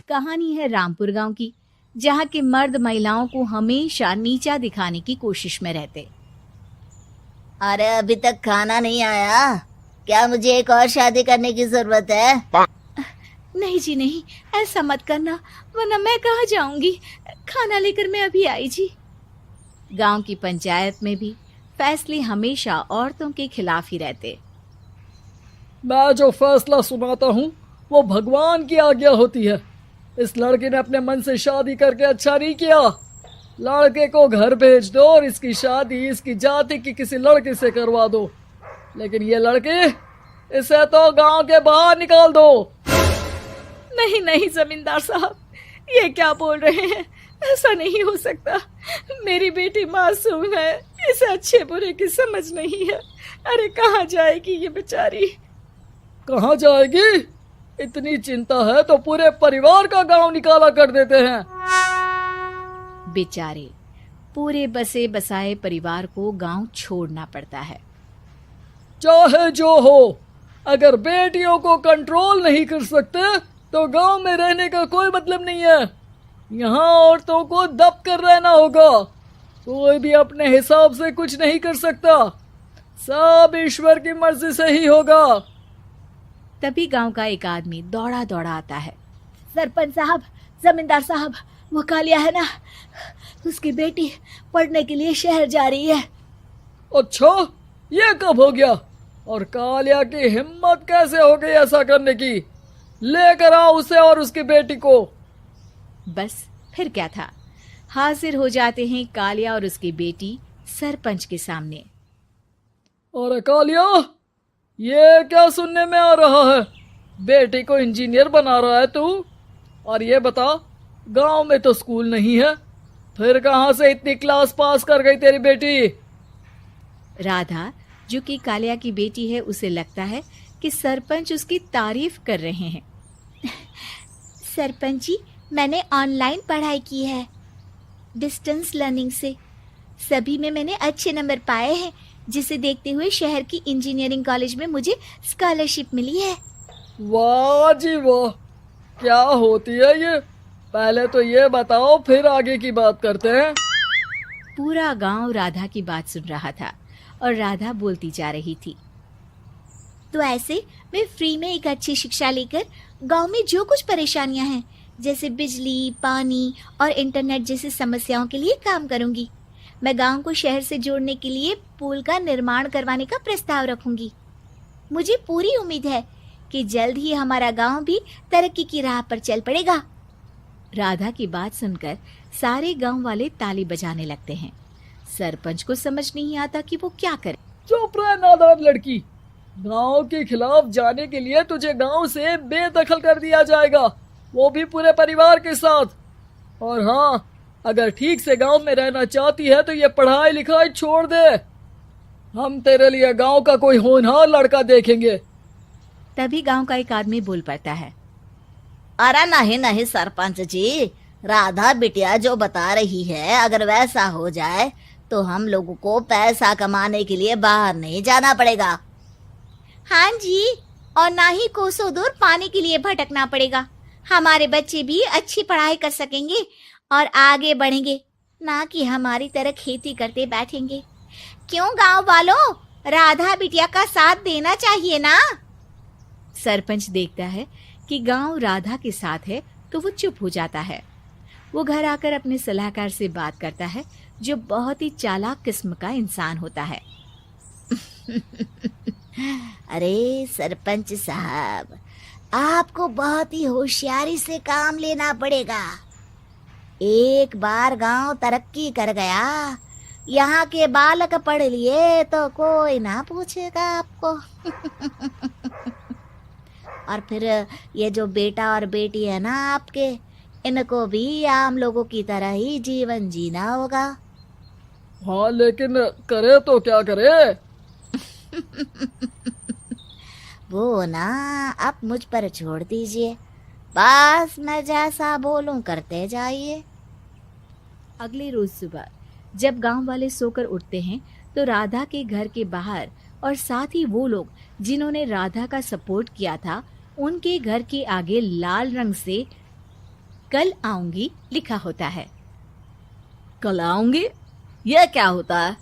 कहानी है रामपुर गांव की, जहां के मर्द महिलाओं को हमेशा नीचा दिखाने की कोशिश में रहते। अरे अभी तक खाना नहीं आया क्या? मुझे एक और शादी करने की जरूरत है। नहीं जी नहीं, ऐसा मत करना, वरना मैं कहाँ जाऊंगी। खाना लेकर मैं अभी आई जी। गांव की पंचायत में भी फैसले हमेशा औरतों के खिलाफ ही रहते। मैं जो फैसला सुनाता हूँ वो भगवान की आज्ञा होती है। इस लड़के ने अपने मन से शादी करके अच्छा नहीं किया। लड़के को घर भेज दो और इसकी शादी इसकी जाति की किसी लड़के से करवा दो, लेकिन ये लड़की, इसे तो गांव के बाहर निकाल दो। नहीं नहीं जमींदार साहब, ये क्या बोल रहे हैं? ऐसा नहीं हो सकता। मेरी बेटी मासूम है, इसे अच्छे बुरे की समझ नहीं है। अरे कहाँ जाएगी ये बेचारी? कहाँ जाएगी? इतनी चिंता है तो पूरे परिवार का गांव निकाला कर देते हैं। बेचारे पूरे बसे बसाए परिवार को गांव छोड़ना पड़ता है। चाहे जो हो, अगर बेटियों को कंट्रोल नहीं कर सकते तो गांव में रहने का कोई मतलब नहीं है। यहाँ औरतों को दब कर रहना होगा। कोई भी अपने हिसाब से कुछ नहीं कर सकता, सब ईश्वर की मर्जी से ही होगा। तभी गांव का एक आदमी दौड़ा दौड़ा आता है। सरपंच साहब, जमींदार साहब, वो कालिया है ना, उसकी बेटी पढ़ने के लिए शहर जा रही है। अच्छा, ये कब हो गया? और कालिया की हिम्मत कैसे हो गई ऐसा करने की? लेकर आओ उसे और उसकी बेटी को। बस फिर क्या था, हाजिर हो जाते हैं कालिया और उसकी बेटी सरपंच के सामने। अरे कालिया, ये क्या सुनने में आ रहा है? बेटी को इंजीनियर बना रहा है तू? और ये बता, गांव में तो स्कूल नहीं है, फिर कहां से इतनी क्लास पास कर गई तेरी बेटी? राधा, जो कि कालिया की बेटी है, उसे लगता है कि सरपंच उसकी तारीफ कर रहे हैं। सरपंच जी, मैंने ऑनलाइन पढ़ाई की है, डिस्टेंस लर्निंग से। सभी में मैंने अच्छे नंबर पाए हैं, जिसे देखते हुए शहर की इंजीनियरिंग कॉलेज में मुझे स्कॉलरशिप मिली है। वाह जी वाह, क्या होती है ये? पहले तो ये बताओ, फिर आगे की बात करते हैं। पूरा गांव राधा की बात सुन रहा था और राधा बोलती जा रही थी। तो ऐसे मैं फ्री में एक अच्छी शिक्षा लेकर गांव में जो कुछ परेशानियां हैं, जैसे बिजली, पानी और इंटरनेट जैसी समस्याओं के लिए काम करूंगी। मैं गांव को शहर से जोड़ने के लिए पुल का निर्माण करवाने का प्रस्ताव रखूंगी। मुझे पूरी उम्मीद है कि जल्द ही हमारा गांव भी तरक्की की राह पर चल पड़ेगा। राधा की बात सुनकर सारे गांव वाले ताली बजाने लगते हैं। सरपंच को समझ नहीं आता कि वो क्या करे। चुप रह नादान लड़की, गांव के खिलाफ जाने के लिए तुझे गांव से बेदखल कर दिया जाएगा, वो भी पूरे परिवार के साथ। और हाँ, अगर ठीक से गांव में रहना चाहती है तो ये पढ़ाई लिखाई छोड़ दे। हम तेरे लिए गांव का कोई होनहार लड़का देखेंगे। तभी गांव का एक आदमी बोल पड़ता है। अरे नहीं नहीं सरपंच जी, राधा बिटिया जो बता रही है, अगर वैसा हो जाए तो हम लोगों को पैसा कमाने के लिए बाहर नहीं जाना पड़ेगा। हाँ जी, और ना ही कोसों दूर पानी के लिए भटकना पड़ेगा। हमारे बच्चे भी अच्छी पढ़ाई कर सकेंगे और आगे बढ़ेंगे, ना कि हमारी तरह खेती करते बैठेंगे। क्यों गांव वालों, राधा बिटिया का साथ देना चाहिए ना। सरपंच देखता है कि गांव राधा के साथ है तो वो चुप हो जाता है। वो घर आकर अपने सलाहकार से बात करता है, जो बहुत ही चालाक किस्म का इंसान होता है। अरे सरपंच साहब, आपको बहुत ही होशियारी से काम लेना पड़ेगा। एक बार गांव तरक्की कर गया, यहाँ के बालक पढ़ लिए तो कोई ना पूछेगा आपको। और फिर ये जो बेटा और बेटी है ना आपके, इनको भी आम लोगों की तरह ही जीवन जीना होगा। हाँ, लेकिन करे तो क्या करे? वो ना आप मुझ पर छोड़ दीजिए, बस मैं जैसा बोलूं करते जाइए। अगले रोज सुबह जब गांव वाले सोकर उठते हैं तो राधा के घर के बाहर और साथ ही वो लोग जिन्होंने राधा का सपोर्ट किया था, उनके घर के आगे लाल रंग से कल आऊंगी लिखा होता है। कल आऊंगी, यह क्या होता है?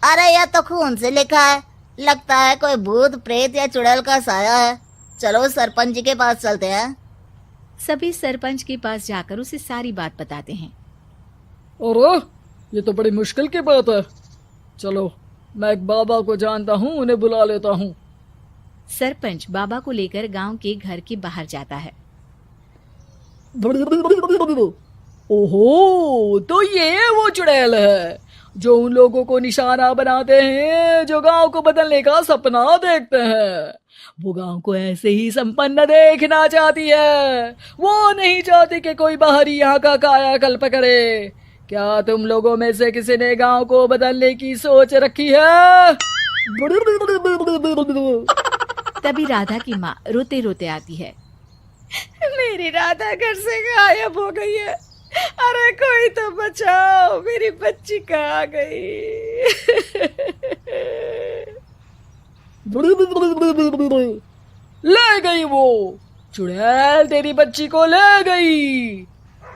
अरे यह तो खून से लिखा है, लगता है कोई भूत प्रेत या चुड़ैल का साया है। चलो सरपंच जी के पास चलते हैं। सभी सरपंच के पास जाकर उसे सारी बात बताते हैं। अरे ये तो बड़ी मुश्किल की बात है। चलो मैं एक बाबा को जानता हूँ, उन्हें बुला लेता हूँ। सरपंच बाबा को लेकर गांव के घर के बाहर जाता है। ओहो, तो ये वो चुड़ैल है जो उन लोगों को निशाना बनाते हैं जो गांव को बदलने का सपना देखते हैं। वो गांव को ऐसे ही संपन्न देखना चाहती है, वो नहीं चाहती कि कोई बाहरी यहाँ का कायाकल्प करे। क्या तुम लोगों में से किसी ने गांव को बदलने की सोच रखी है? तभी राधा की माँ रोते रोते आती है। मेरी राधा घर से गायब हो गई है। अरे कोई तो बचाओ, मेरी बच्ची कहाँ गई? ले गई वो चुड़ैल, तेरी बच्ची को ले गई।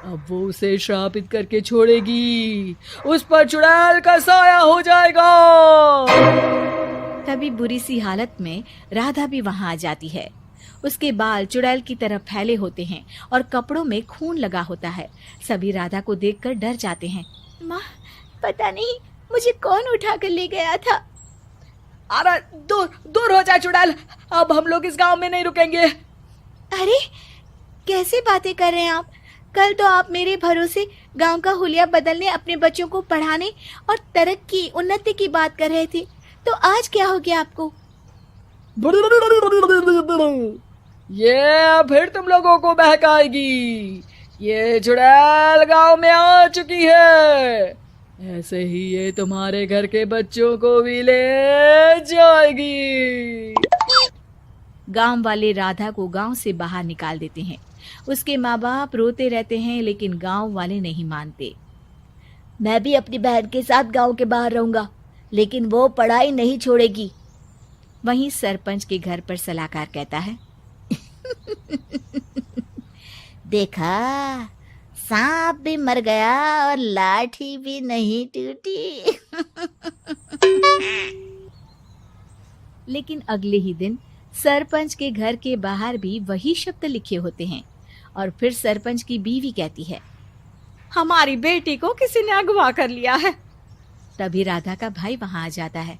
अब वो उसे श्रापित करके छोड़ेगी, उस पर चुड़ैल का साया हो जाएगा। तभी बुरी सी हालत में राधा भी वहां आ जाती है। उसके बाल चुड़ैल की तरह फैले होते हैं और कपड़ों में खून लगा होता है। सभी राधा को देखकर डर जाते हैं। माँ, पता नहीं मुझे कौन उठा कर ले गया था। अरे दूर दूर हो जा चुड़ैल, अब हम लोग इस गांव में नहीं रुकेंगे। अरे कैसे बातें कर रहे हैं आप? कल तो आप मेरे भरोसे गांव का हुलिया बदलने, अपने बच्चों को पढ़ाने और तरक्की उन्नति की बात कर रहे थे, तो आज क्या हो गया आपको? ये फिर तुम लोगों को बहकाएगी। ये चुड़ैल गांव में आ चुकी है, ऐसे ही ये तुम्हारे घर के बच्चों को भी ले जाएगी। गांव वाले राधा को गांव से बाहर निकाल देते हैं। उसके माँ बाप रोते रहते हैं, लेकिन गांव वाले नहीं मानते। मैं भी अपनी बहन के साथ गांव के बाहर रहूंगा, लेकिन वो पढ़ाई नहीं छोड़ेगी। वहीं सरपंच के घर पर सलाहकार कहता है। देखा, सांप भी मर गया और लाठी भी नहीं टूटी। लेकिन अगले ही दिन सरपंच के घर के बाहर भी वही शब्द लिखे होते हैं। और फिर सरपंच की बीवी कहती है, हमारी बेटी को किसी ने अगवा कर लिया है। तभी राधा का भाई वहां आ जाता है।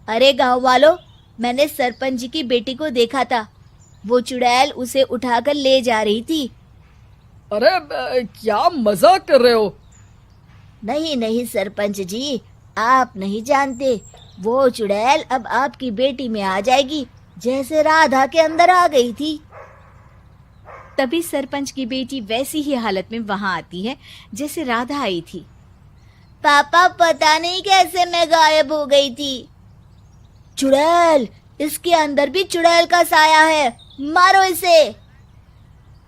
अरे गांव वालों, मैंने सरपंच जी की बेटी को देखा था। वो चुड़ैल उसे उठाकर ले जा रही थी। अरे क्या मजाक कर रहे हो? नहीं नहीं सरपंच जी, आप नहीं जानते। वो चुड़ैल अब आपकी बेटी में आ जाएगी, जैसे राधा के अंदर आ गई थी। तभी सरपंच की बेटी वैसी ही हालत में वहां आती है जैसे राधा आई थी। पापा, पता नहीं कैसे मैं गायब हो गई थी। चुड़ैल, इसके अंदर भी चुड़ैल का साया है, मारो इसे।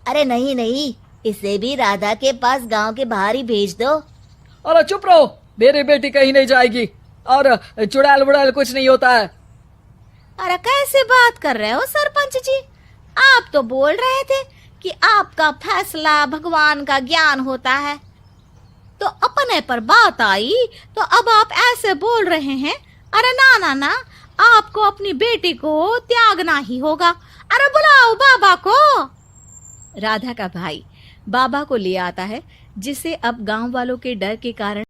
अरे नहीं नहीं, इसे भी राधा के पास गांव के बाहर ही भेज दो। अरे चुप रहो, मेरी बेटी कहीं नहीं जाएगी और चुड़ैल वुड़ैल कुछ नहीं होता है। अरे कैसे बात कर रहे हो सरपंच जी? आप तो बोल रहे थे कि आपका फैसला भगवान का ज्ञान होता है, तो अपने पर बात आई तो अब आप ऐसे बोल रहे हैं। अरे ना ना ना, आपको अपनी बेटी को त्यागना ही होगा। अरे बुलाओ बाबा को। राधा का भाई बाबा को ले आता है, जिसे अब गांव वालों के डर के कारण